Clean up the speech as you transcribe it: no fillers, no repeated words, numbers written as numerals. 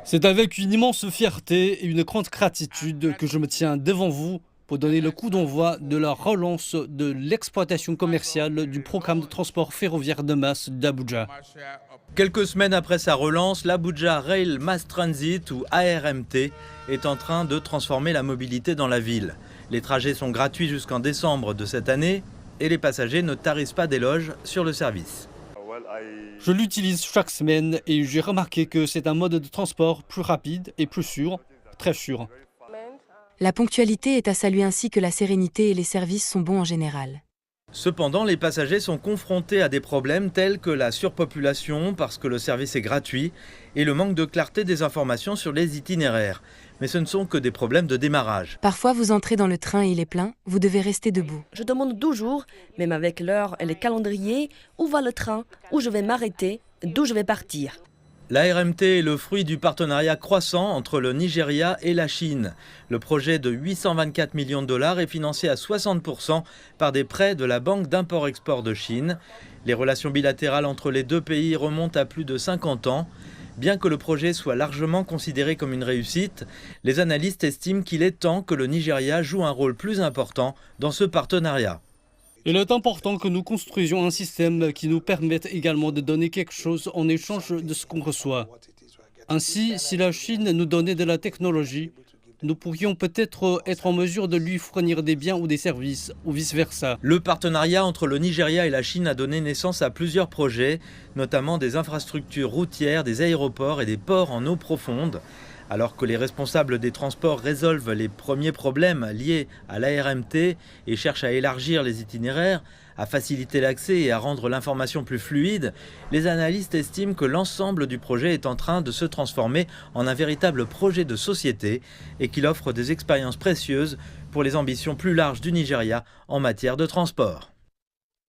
C'est avec une immense fierté et une grande gratitude que je me tiens devant vous pour donner le coup d'envoi de la relance de l'exploitation commerciale du programme de transport ferroviaire de masse d'Abuja. Quelques semaines après sa relance, l'Abuja Rail Mass Transit, ou ARMT, est en train de transformer la mobilité dans la ville. Les trajets sont gratuits jusqu'en décembre de cette année et les passagers ne tarissent pas d'éloges sur le service. Je l'utilise chaque semaine et j'ai remarqué que c'est un mode de transport plus rapide et plus sûr, très sûr. La ponctualité est à saluer ainsi que la sérénité et les services sont bons en général. Cependant, les passagers sont confrontés à des problèmes tels que la surpopulation parce que le service est gratuit et le manque de clarté des informations sur les itinéraires. Mais ce ne sont que des problèmes de démarrage. Parfois, vous entrez dans le train et il est plein, vous devez rester debout. Je demande toujours, même avec l'heure et le calendrier, où va le train, où je vais m'arrêter, d'où je vais partir. L'ARMT est le fruit du partenariat croissant entre le Nigeria et la Chine. Le projet de 824 millions de dollars est financé à 60% par des prêts de la Banque d'import-export de Chine. Les relations bilatérales entre les deux pays remontent à plus de 50 ans. Bien que le projet soit largement considéré comme une réussite, les analystes estiment qu'il est temps que le Nigeria joue un rôle plus important dans ce partenariat. Il est important que nous construisions un système qui nous permette également de donner quelque chose en échange de ce qu'on reçoit. Ainsi, si la Chine nous donnait de la technologie, nous pourrions peut-être être en mesure de lui fournir des biens ou des services, ou vice-versa. Le partenariat entre le Nigeria et la Chine a donné naissance à plusieurs projets, notamment des infrastructures routières, des aéroports et des ports en eau profonde. Alors que les responsables des transports résolvent les premiers problèmes liés à l'ARMT et cherchent à élargir les itinéraires, à faciliter l'accès et à rendre l'information plus fluide, les analystes estiment que l'ensemble du projet est en train de se transformer en un véritable projet de société et qu'il offre des expériences précieuses pour les ambitions plus larges du Nigeria en matière de transport.